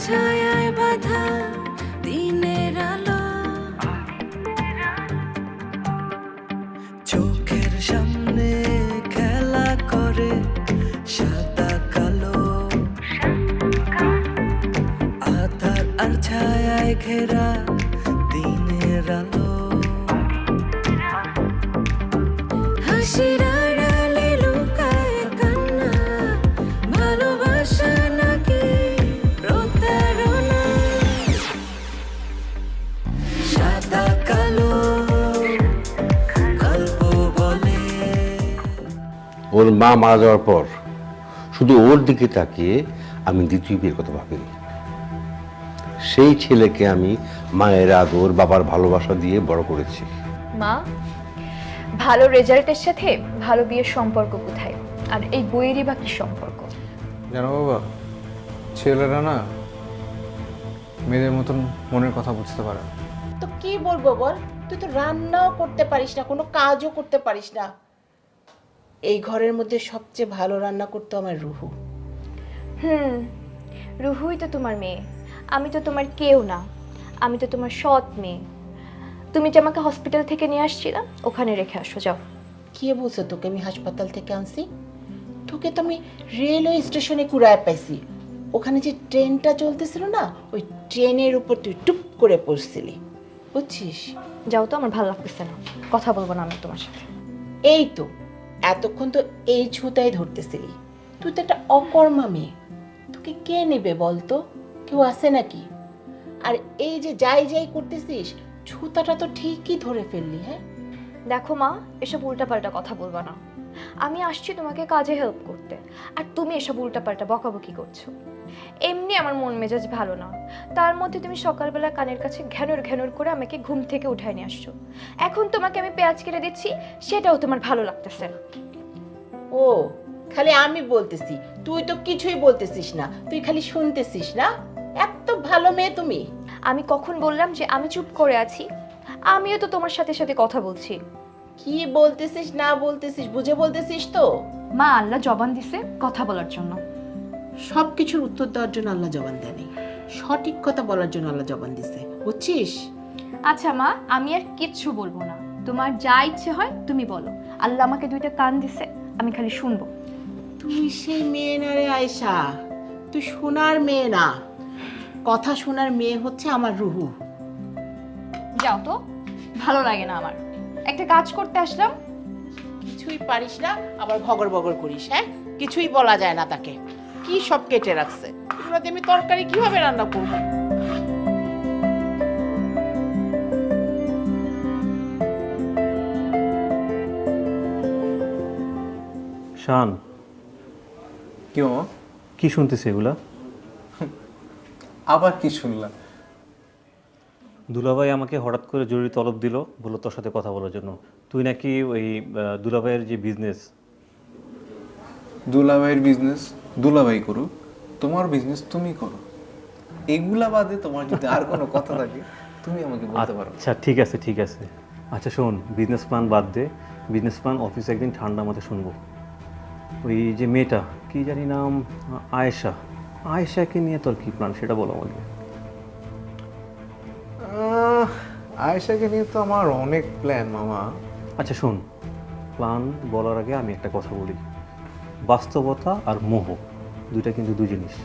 ছায়ায় বাঁধা দিনের আলো, চোখের সামনে খেলা করে সাদা কালো, আধার আর ছায়ায় ঘেরা দিনের আলো, হাসির আড়ালে লুকায় কান্না, ভালোবাসা নাকি প্রতারণা, সাদা কালো গল্প বলে। ওর মা মারা যাওয়ার পর শুধু ওর দিকে তাকিয়ে আমি দ্বিতীয় বিয়ের কথা ভাবিনি। সেই ছেলেকে আমি মায়ের আদর, বাবার ভালোবাসা দিয়ে বড় করেছি। মা, ভালো রেজাল্টের সাথে ভালো বিয়ের সম্পর্ক কোথায়? আর এই বইয়েরই বা কি সম্পর্ক? জানো বাবা, ছেলেরা না মেয়েদের মতন মনের কথা বুঝতে পারে না। তো কি বলবো বল, তুই তো রান্নাও করতে পারিস না, কোনো কাজও করতে পারিস না। এই ঘরের মধ্যে সবচেয়ে ভালো রান্না করতো আমার রুহু। রুহুই তো তোমার মেয়ে, আমি তো তোমার কেউ না, আমি তো তোমার সৎ মেয়ে। তুমি যে আমাকে হসপিটাল থেকে নিয়ে আসছিলে ওখানে রেখে আসো, যাও। কে বলছে তোকে আমি হাসপাতাল থেকে আনছি? তোকে তো আমি রেলওয়ে স্টেশনে কুড়ায় পাইছি। ওখানে যে ট্রেনটা চলতেছিল না, ওই ট্রেনের উপর তুই টুপ করে পড়ছিলি, বুঝছিস? যাও তো, আমার ভালো লাগতেছে না, কথা বলবো না আমি তোমার সাথে। এই তো এতক্ষণ তো এই ছুতাই ধরতেছিলি। তুই তো একটা অকর্মা মেয়ে, তোকে কে নেবে বলতো? কেউ আছে নাকি? আর এই যে যাই যাই করতেছিস, ছুতাটা তো ঠিকই ধরে ফেললি। হ্যাঁ দেখো মা, এসব উল্টাপাল্টা কথা বলবা না। আমি আসছি তোমাকে কাজে হেল্প করতে, আর তুমি এসব উল্টাপাল্টা বকাবকি করছো। এমনি আমার মন মেজাজ ভালো না, তার মধ্যে তুমি সকালবেলা কানের কাছে ঘ্যানর ঘ্যানর করে আমাকে ঘুম থেকে উঠায় নিয়ে আসছো। এখন তোমাকে আমি পেঁয়াজ কেটে দিচ্ছি, সেটাও তোমার ভালো লাগতেছে না। ও, খালি আমি বলতেছি, তুই তো কিছুই বলতেছিস না, তুই খালি শুনতেছিস না? এত ভালো মেয়ে তুমি। আমি কখন বললাম যে আমি চুপ করে আছি? আমিও তো তোমার সাথে সাথে কথা বলছি। কি বলতেছিস না বলতেছিস বুঝে বলতেছিস তো? মা, আল্লাহ জবান দিছে কথা বলার জন্য। সব কিছুর উত্তর দেওয়ার জন্য আল্লাহ জবান দেয়নি, সঠিক কথা বলার জন্য আল্লাহ জবান দিছে, বুঝছিস? আচ্ছা মা, আমি আর কিচ্ছু বলবো না, তোমার যা ইচ্ছে হয় তুমি বলো। আল্লাহ আমাকে দুইটা কান দিছে, আমি খালি শুনবো। তুই সেই মেয়ে না রে আয়েশা, তুই শোনার মেয়ে না, কথা শোনার মেয়ে হচ্ছে আমার রুহু। যাও তো, ভালো লাগে না আমার। একটা কাজ করতে আসলাম। কিছুই পারিস না, আবার ভগর ভগর করিস। হ্যাঁ, কিছুই বলা যায় না তাকে, কি সব কেটে রাখছে। এগুলোতে আমি তরকারি কিভাবে রান্না করবো? শান, কি মামা? কি শুনতেছি এগুলা? আবার কি শুনলাম? দুলাভাই আমাকে হঠাৎ করে জরুরি তলব দিল, বললো তোর সাথে কথা বলার জন্য। তুই নাকি ওই দুলাভাইয়ের যে বিজনেস। দুলাভাইয়ের বিজনেস দুলাভাই করুক, তোমার বিজনেস তুমি করো। এগুলা বাদে তোমার যদি আর কোনো কথা থাকে তুমি আমাকে বলতে পারো। আচ্ছা ঠিক আছে ঠিক আছে। আচ্ছা শোন, বিজনেস প্ল্যান বাদ দে। বিজনেস প্ল্যান অফিসে একদিন ঠান্ডা মাথায় শুনবো। ওই যে মেয়েটা কি জানি নাম, আয়েশা, আয়েশাকে নিয়ে তোর কি প্ল্যান সেটা বলো আমাকে। আয়েশাকে নিয়ে তো আমার অনেক প্ল্যান মামা। আচ্ছা শোন, প্ল্যান বলার আগে আমি একটা কথা বলি। বাস্তবতা আর মোহ দুইটা কিন্তু দুই জিনিস।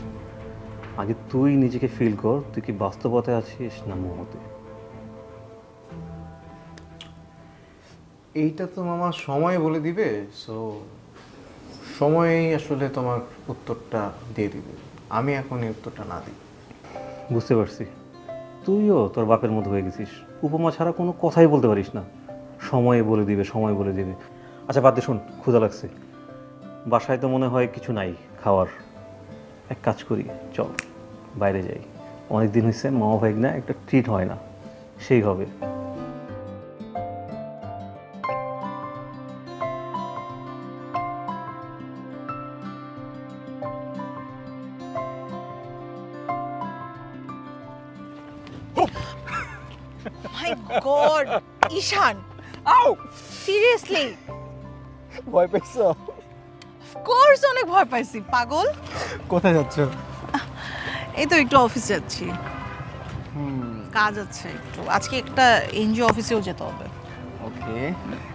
আগে তুই নিজেকে ফিল কর, তুই কি বাস্তবতায় আছিস না মোহতে। এইটা তো মামা সময় বলে দিবে, সো সময়ই আসলে তোমার উত্তরটা দিয়ে দিবে। আমি এখন এই উত্তরটা না দিই। বুঝতে পারছি, তুইও তোর বাপের মতো হয়ে গেছিস, উপমা ছাড়া কোনো কথাই বলতে পারিস না। সময় বলে দিবে, সময় বলে দিবে। আচ্ছা বাদ দে, শোন ক্ষুধা লাগছে, বাসায় তো মনে হয় কিছু নাই খাওয়ার। এক কাজ করি, চল বাইরে যাই। অনেক দিন হয়েছে মামা ভাই না একটা ট্রিট হয় না, সেই হবে। মাই গড, ঈশান, সিরিয়াসলি? ভয় পেয়েছো? কোর্স অনেক ভয় পাইছি পাগল। কোথায় যাচ্ছ? এই তো একটু অফিস যাচ্ছি, কাজ আছে একটু। আজকে একটা এনজিও অফিসেও যেতে হবে। ওকে,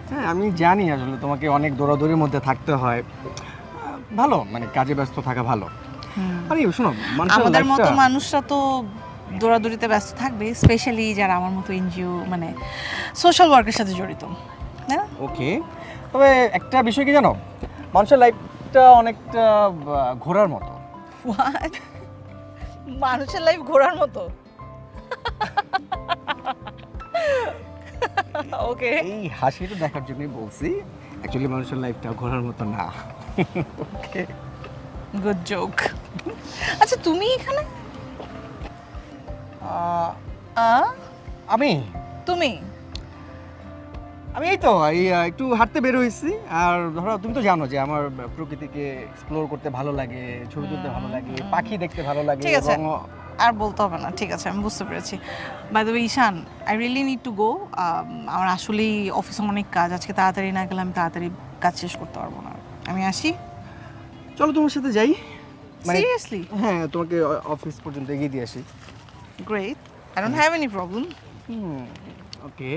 হ্যাঁ আমি জানি আসলে তোমাকে অনেক দৌড়াদৌড়ির মধ্যে থাকতে হয়। ভালো, মানে কাজে ব্যস্ত থাকা ভালো। আরে শোনো, মানুষের আমাদের মতো লাইফটা মানুষরা তো দৌড়াদৌড়িতে ব্যস্ত থাকবে, স্পেশালি যারা আমার মতো এনজিও মানে সোশ্যাল ওয়ার্কের সাথে জড়িত, তাই না? ওকে, তবে একটা বিষয় কি জানো, মানুষের লাইফটা অনেকটা ঘোরার মতো। What? মানুষের লাইফ ঘোরার মতো? ওকে, এই হাসিটা দেখার জন্যই বলছি, অ্যাকচুয়ালি মানুষের লাইফটা ঘোরার মতো না। ওকে, গুড জোক। আচ্ছা তুমি এখানে? আমি তুমি আমি এই তো একটু হাঁটতে বের হয়েছি। আর ধরো তুমি তো জানো যে আমার প্রকৃতিকে এক্সপ্লোর করতে ভালো লাগে, ছবি তুলতে ভালো লাগে, পাখি দেখতে ভালো লাগে। ঠিক আছে। এবং আর বলতে হবে না, ঠিক আছে, আমি বুঝতে পেরেছি। By the way Ishaan, I really need to go. আমার আসলেই অফিসে অনেক কাজ, আজকে তাড়াতাড়ি না গেলে আমি তাড়াতাড়ি কাজ শেষ করতে পারবো না। আমি আসি। চলো তোমার সাথে যাই, মানে সিরিয়াসলি? হ্যাঁ তোমাকে অফিস পর্যন্ত এগিয়ে দিয়ে আসি। Great, I don't have any problem. Okay,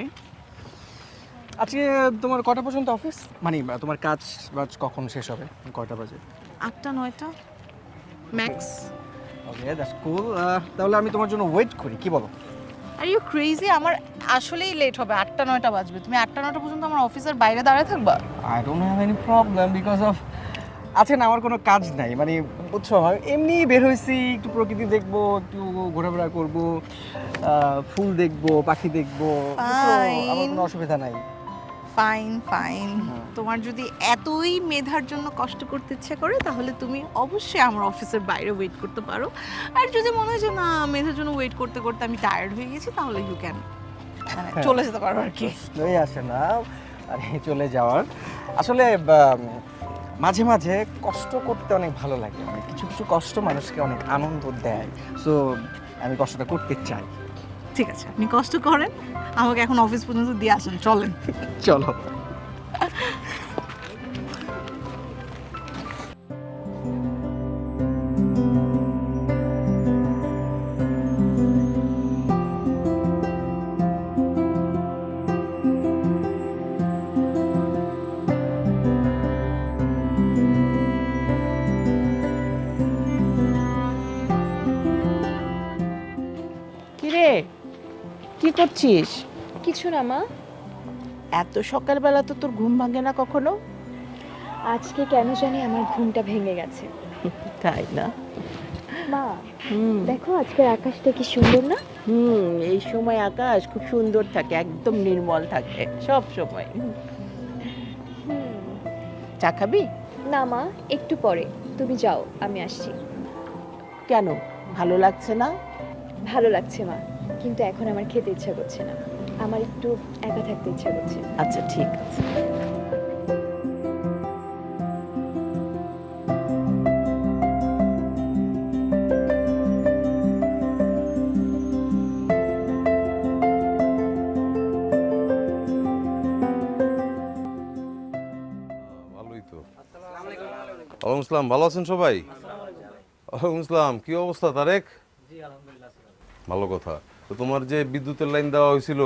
আজকে তোমার কটা পর্যন্ত অফিস, মানে তোমার কাজ বাজ কখন শেষ হবে, কয়টা বাজে? 8টা 9টা ম্যাক্স। Okay, that's cool. তাহলে আমি তোমার জন্য ওয়েট করি, কি বলো? Are you crazy? আমার আসলেই লেট হবে, 8টা 9টা বাজবে। তুমি 8টা 9টা পর্যন্ত আমার অফিসের বাইরে দাঁড়ায় থাকবা? I don't have any problem because of আছে না, আমার কোনো কাজ নাই, মানে বুঝছো, এমনি বের হয়েছি, একটু প্রকৃতি দেখবো, একটু ঘোরাফেরা করবো, ফুল দেখবো, পাখি দেখবো, বুঝছো? আমার কোনো অসুবিধা নাই। ফাইন ফাইন, তোমার যদি এতই মেধার জন্য কষ্ট করতে ইচ্ছে করে তাহলে তুমি অবশ্যই আমার অফিসের বাইরে ওয়েট করতে পারো। আর যদি মনে হয় যে না, মেধার জন্য ওয়েট করতে করতে আমি টায়ার্ড হয়ে গেছি, তাহলে ইউ ক্যান মানে চলে যেতে পারো আর কি। প্রশ্নই আসে না আরে চলে যাওয়ার। আসলে মাঝে মাঝে কষ্ট করতে অনেক ভালো লাগে, মানে কিছু কিছু কষ্ট মানুষকে অনেক আনন্দ দেয়, সো আমি কষ্টটা করতে চাই। ঠিক আছে, আপনি কষ্ট করেন, আমাকে এখন অফিস পর্যন্ত দিয়ে আসেন, চলেন। চলো। কিরে, কি করছিস? কিছু না মা, এত সকালবেলা তো তোর ঘুম ভাঙে না কখনো? আজকে কেন জানি আমার ঘুমটা ভেঙে গেছে। তাই না? মা দেখো আজকের আকাশটা কি সুন্দর না? এই সময় আকাশ খুব সুন্দর থাকে, একদম নির্মল থাকে সব সময়। চা খাবি? না মা, একটু পরে। তুমি যাও, আমি আসছি। কেন, ভালো লাগছে না? ভালো লাগছে মা, কিন্তু এখন আমার খেতে ইচ্ছা করছে না, আমার একটু একা থাকতে ইচ্ছা করছে। আচ্ছা ঠিক আছে। ভালোই তো। ওয়ালাইকুম আসসালাম, ভালো আছেন সবাই? ওয়ালাইকুম আসসালাম, কি অবস্থা তারেক? ভালো কথা। তো তোমার যে বিদ্যুতের লাইন দেওয়া হয়েছিল,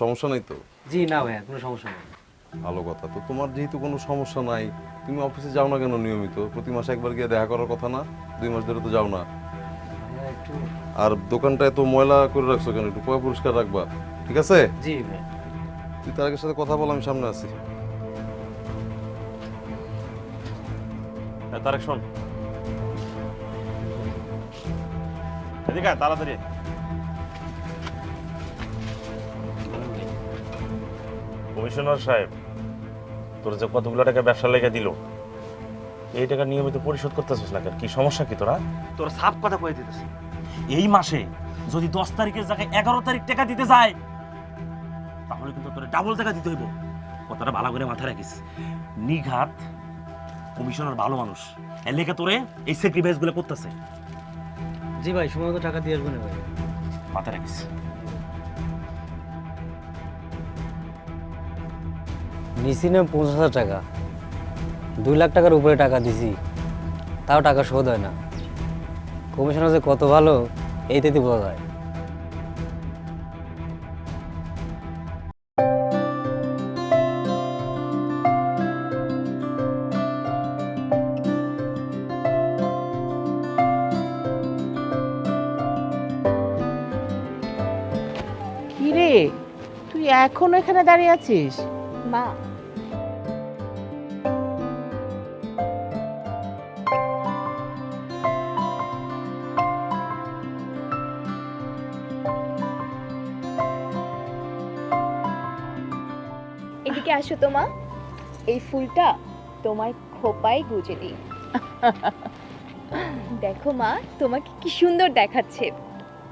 সমস্যা নাই তো? জি না ভাইয়া, কোনো সমস্যা নেই। ভালো কথা। তো তোমার যেহেতু কোনো সমস্যা নাই, তুমি অফিসে যাও না কেন নিয়মিত? প্রতি মাসে একবার গিয়ে দেখা করার কথা না? 2 মাস ধরে তো যাও না। ভাইয়া একটু। আর দোকানটা এত ময়লা করে রাখছো কেন? একটু পরিষ্কার রাখবা, ঠিক আছে? জি ভাই। তুই তারেকের সাথে কথা বল, আমি সামনে আছি। তারেক শোন, এদিকে আয়, তাড়াতাড়ি। কমিশনার সাহেব, তোর যে কতগুলো টাকা ব্যবসা লেগে দিল, এই টাকা নিয়মিত পরিশোধ করতেছিস না কেন? কি সমস্যা কি তোরা? তোর সাফ কথা কয়ে দিতেছি, এই মাসে যদি 10 তারিখের জায়গায় 11 তারিখ টাকা দিতে যায়, তাহলে কিন্তু তোর ডাবল টাকা দিতে হইব। কথাটা ভালো করে মাথায় রাখিস। নিঘাত কমিশনার ভালো মানুষ, এর লেগে তোরে এই স্যাক্রিফাইস গুলো করতেছে। জি ভাই, সময় মতো টাকা দিয়ে আসবো না ভাই। মাথায় রাখিস। নিছি না 50,000 টাকা, 2 লাখ টাকার উপরে টাকা দিছি, তাও টাকা শোধ হয় না। কমিশনার যে কত ভালো এইটাতে বোঝা যায়। কি রে, তুই এখনো এখানে দাঁড়িয়ে আছিস? মা, এদিকে আসো তো মা, এই ফুলটা তোমার খোপায় গুজে দিই। দেখো মা, তোমাকে কি সুন্দর দেখাচ্ছে।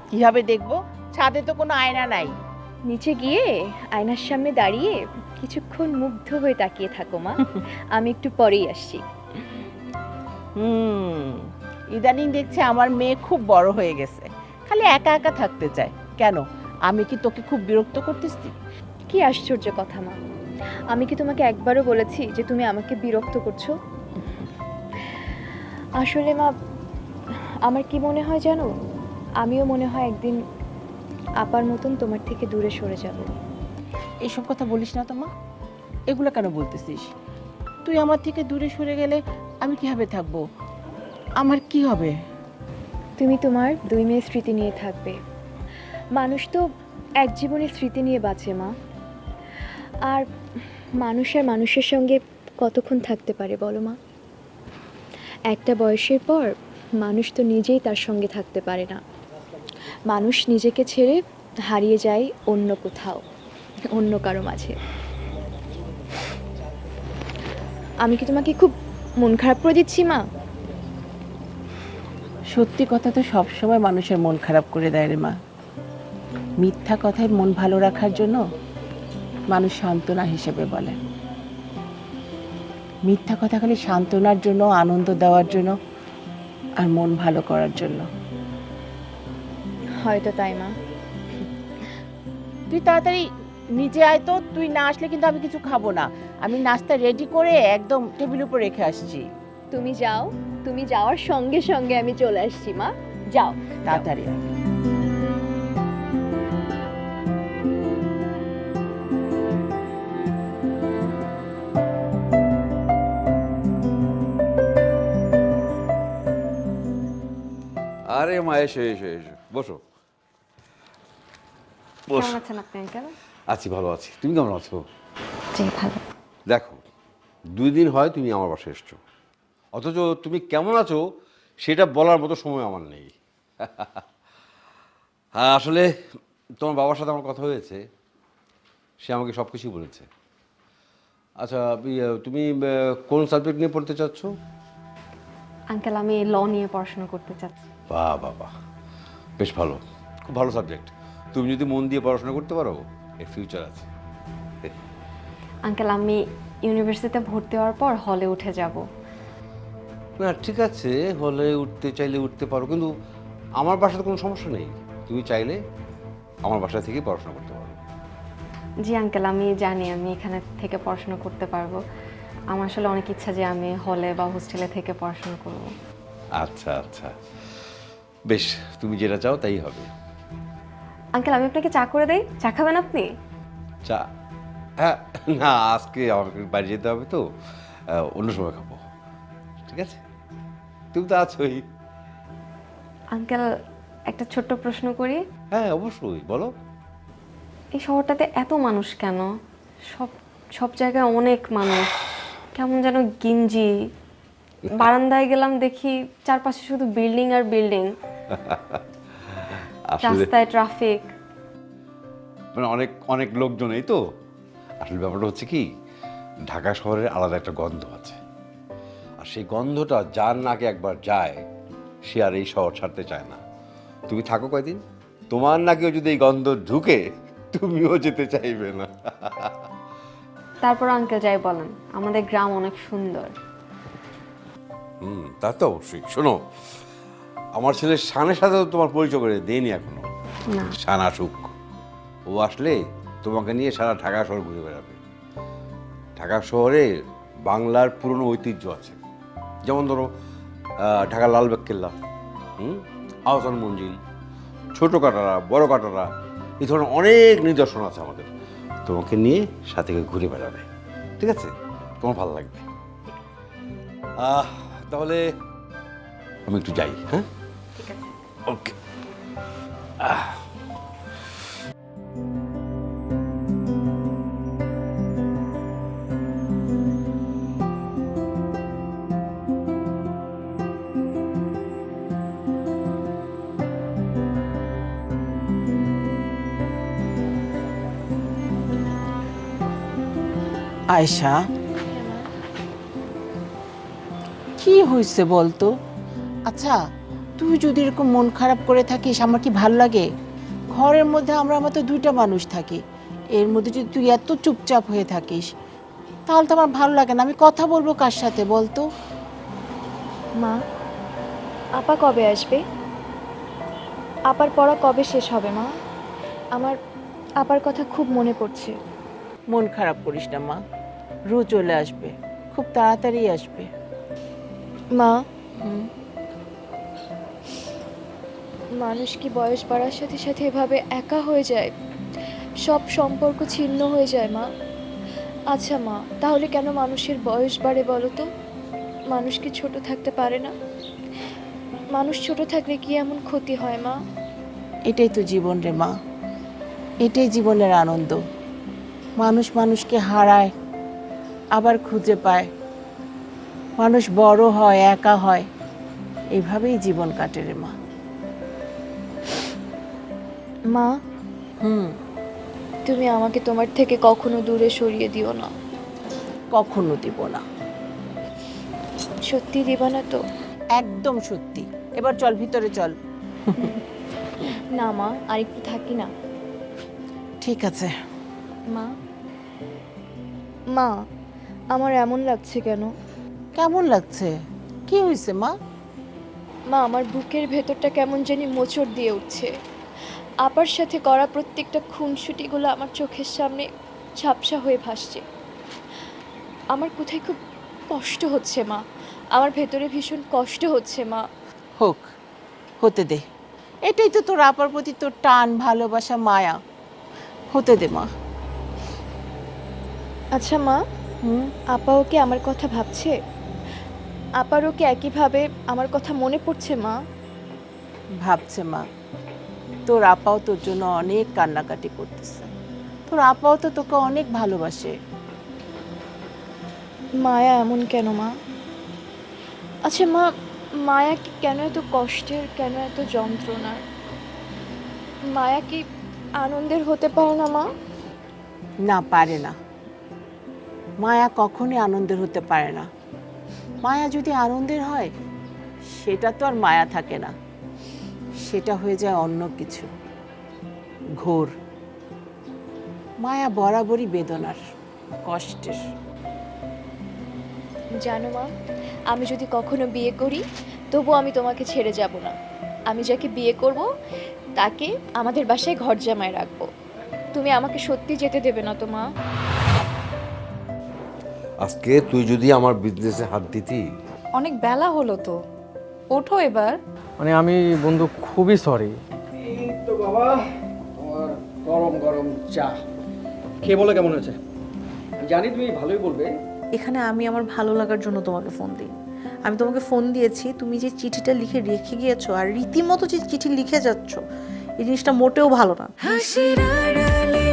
কিভাবে দেখবো? ছাদে তো কোনো আয়না নাই। নিচে গিয়ে আয়নার সামনে দাঁড়িয়ে কিছুক্ষণ মুগ্ধ হয়ে তাকিয়ে থাকো মা, আমি একটু পরেই আসছি। ইদানিং দেখছি আমার মেয়ে খুব বড় হয়ে গেছে, খালি একা একা থাকতে চায়। কেন, আমি কি তোকে খুব বিরক্ত করতেছি? কি আশ্চর্য কথা মা, আমি কি তোমাকে একবারও বলেছি যে তুমি আমাকে বিরক্ত করছো? আসলে মা, আমার কি মনে হয় জানো, আমিও মনে হয় একদিন আপার মতন তোমার থেকে দূরে সরে যাব। এসব কথা বলিস না তো মা, এগুলো কেন বলতেছিস? তুই আমার থেকে দূরে সরে গেলে আমি কিভাবে থাকবো? আমার কি হবে? তুমি তোমার 2 মেয়ের স্মৃতি নিয়ে থাকবে। মানুষ তো এক জীবনের স্মৃতি নিয়ে বাঁচে মা। আর মানুষের সঙ্গে কতক্ষণ থাকতে পারে বলো মা? একটা বয়সের পর মানুষ তো নিজেই তার সঙ্গে থাকতে পারে না। মানুষ নিজেকে ছেড়ে হারিয়ে যায় অন্য কোথাও, অন্য কারো মাঝে। আমি কি তোমাকে খুব মন খারাপ করে দিচ্ছি মা? সত্যি কথা তো সবসময় মানুষের মন খারাপ করে দেয় রে মা। মিথ্যা কথায় মন ভালো রাখার জন্য মানুষ সান্ত্বনা হিসেবে বলে। মিথ্যা কথা খালি সান্ত্বনার জন্য, আনন্দ দেওয়ার জন্য আর মন ভালো করার জন্য। হয়তো তাই মা। তুই তাড়াতাড়ি নিচে আয় তো, তুই না আসলে কিন্তু আমি কিছু খাবো না। আমি নাস্তা রেডি করে একদম টেবিল উপর রেখে আসছি। তুমি যাও, তুমি যাওয়ার সঙ্গে সঙ্গে আমি চলে আসছি মা। যাও তাড়াতাড়ি আয়। আরে মা, এসো এসো এসো, বসো। কেমন আছেন আপনি আঙ্কেল? আছি, ভালো আছি। তুমি কেমন আছো? জি ভালো। দেখো, 2 দিন হয় তুমি আমার বাসায় এসছো, অথচ তুমি কেমন আছো সেটা বলার মতো সময় আমার নেই। হ্যাঁ, আসলে তোমার বাবার সাথে আমার কথা হয়েছে, সে আমাকে সব কিছুই বলেছে। আচ্ছা, তুমি কোন সাবজেক্ট নিয়ে পড়তে চাচ্ছ? আঙ্কেল, আমি ল নিয়ে পড়াশোনা করতে চাচ্ছি। বাহ বাহ বাহ, বেশ ভালো, খুব ভালো সাবজেক্ট। তুমি যদি মন দিয়ে পড়াশোনা করতে পারো, এর ফিউচার আছে। আঙ্কেল, আমি ইউনিভার্সিটিতে ভর্তি হওয়ার পর হলে উঠে যাব। না, ঠিক আছে, হলে উঠতে চাইলে উঠতে পারো, কিন্তু আমার বাসাতে কোনো সমস্যা নেই। তুমি চাইলে আমার বাসা থেকে পড়াশোনা করতে পারো। জি আঙ্কেল, আমি জানি আমি এখানে থেকে পড়াশোনা করতে পারবো। আমার আসলে অনেক ইচ্ছা যে আমি হলে বা হোস্টেলে থেকে পড়াশোনা করব। আচ্ছা আচ্ছা, বেশ, তুমি যেটা চাও তাই হবে। আঙ্কেল, আমি আপনাকে চা করে দেই, চা খাবেন আপনি? চা? হ্যাঁ, না, আজকে আমাকে বাড়ি যেতে হবে তো, অন্য সময় খাবো। ঠিক আছে, তুমি তো আছোই। আঙ্কেল, একটা ছোট্ট প্রশ্ন করি। হ্যাঁ, অবশ্যই, বলো। এই শহরটাতে এত মানুষ কেন? সব সব জায়গায় অনেক মানুষ, কেমন যেন গিঞ্জি। বারান্দায় গেলাম, দেখি চারপাশে শুধু বিল্ডিং আর বিল্ডিং, আসলে রাস্তায় ট্রাফিক। মানে অনেক অনেক লোকজন, এই তো। আসলে ব্যাপারটা হচ্ছে কি, ঢাকা শহরের আলাদা একটা গন্ধ আছে, আর সেই গন্ধটা যার নাকে একবার যায় সে আর এই শহর ছাড়তে চায় না। তুমি থাকো কয়দিন, তোমার নাকেও যদি এই গন্ধ ঢুকে, তুমিও যেতে চাইবে না। তারপর আঙ্কেল যাই বলেন, আমাদের গ্রাম অনেক সুন্দর। তা তো অবশ্যই। শোনো, আমার ছেলে শানের সাথে তো তোমার পরিচয় করে দেয়নি এখনো। না, শান আসুক, ও আসলে তোমাকে নিয়ে সারা ঢাকা শহর ঘুরে বেড়াবে। ঢাকা শহরে বাংলার পুরনো ঐতিহ্য আছে, যেমন ধরো ঢাকা লালবাগ কেল্লা, আহসান মঞ্জিল, ছোট কাটারা, বড় কাটারা, এই ধরনের অনেক নিদর্শন আছে আমাদের। তোমাকে নিয়ে সাথে করে ঘুরে বেড়াবে, ঠিক আছে? তোমার ভালো লাগবে। তাহলে আমি একটু যাই, হ্যাঁ? ঠিক আছে। ওকে। আয়শা, কি হয়েছে বলতো? আচ্ছা, তুই যদি এরকম মন খারাপ করে থাকিস আমার কি ভাল লাগে? ঘরের মধ্যে আমরা মাত্র 2টা মানুষ থাকি, এর মধ্যে যদি তুই এত চুপচাপ হয়ে থাকিস তাহলে তো আমার ভালো লাগে না। আমি কথা বলবো কার সাথে বলতো? মা, আপা কবে আসবে? আপার পড়া কবে শেষ হবে মা? আমার আপার কথা খুব মনে পড়ছে। মন খারাপ করিস না মা, রু চলে আসবে, খুব তাড়াতাড়ি আসবে। মা, হুম। মানুষ কি বয়স বাড়ার সাথে সাথে এভাবে একা হয়ে যায়? সব সম্পর্ক ছিন্ন হয়ে যায় মা। আচ্ছা মা, তাহলে কেন মানুষের বয়স বাড়ে বলো তো? মানুষ কি ছোট থাকতে পারে না? মানুষ ছোট থাকলে কি এমন ক্ষতি হয় মা? এটাই তো জীবন রে মা, এটাই জীবনের আনন্দ। মানুষ মানুষকে হারায় আবার খুঁজে পায়, মানুষ বড় হয়, একা হয়, এভাবেই জীবন কাটে রে মা। মা, হুম। তুমি আমাকে তোমার থেকে কখনো দূরে সরিয়ে দিও না। কখনো দিব না। সত্যি দিবা না তো? একদম সত্যি। এবার চল, ভিতরে চল। না মা, আর একটু থাকি না। ঠিক আছে। মা, মা, আমার এমন লাগছে কেন? কেমন লাগছে? কি হয়েছে মা? মা, আমার বুকের ভেতরটা কেমন জানি মোচড় দিয়ে উঠছে। আপার সাথে করা প্রত্যেকটা খুনসুটিগুলো আমার চোখের সামনে ঝাপসা হয়ে ভাসছে। আমার কোথায় খুব কষ্ট হচ্ছে মা, আমার ভেতরে ভীষণ কষ্ট হচ্ছে মা। হোক, হতে দে। এটাই তো তোর আপার প্রতি তোর টান, ভালোবাসা, মায়া। হতে দে মা। আচ্ছা মা, হুম। আপাও কি আমার কথা ভাবছে? আপারও কি একইভাবে আমার কথা মনে পড়ছে মা? ভাবছে মা। তোর আপাও তোর জন্য অনেক কান্নাকাটি করতেছে, তোর আপাও তো তোকে অনেক ভালোবাসে। মায়া এমন কেন মা? আচ্ছা মা, মায়া কি কেন এত কষ্টের, কেন এত যন্ত্রণার? মায়া কি আনন্দের হতে পারে না মা? না, পারে না। মায়া কখনোই আনন্দের হতে পারে না। মায়া যদি আনন্দের হয় সেটা তো আর মায়া থাকে না, সেটা হয়ে যায় অন্য কিছু, ঘোর। মায়া বরাবরই বেদনার, কষ্টের। জানো মা, আমি যদি কখনো বিয়ে করি তবু আমি তোমাকে ছেড়ে যাব না। আমি যাকে বিয়ে করব তাকে আমাদের বাসায় ঘর জামায় রাখবো। তুমি আমাকে সত্যি যেতে দেবে না তো মা? আজকে তুই যদি আমার বিজনেসে হাত দিতি। অনেক বেলা হলো তো, ওঠো এবার। মানে আমি বন্ধু খুবই সরি। এই তো বাবা তোমার গরম গরম চা, খেয়ে বলো কেমন হয়েছে। আমি জানি তুমি ভালোই বলবে। এখানে আমি আমার ভালো লাগার জন্য তোমাকে ফোন দিই। আমি তোমাকে ফোন দিয়েছি, তুমি যে চিঠিটা লিখে রেখে গিয়েছো আর রীতিমতো যে চিঠি লিখে যাচ্ছ, এই জিনিসটা মোটেও ভালো না। হাসির আড়ালে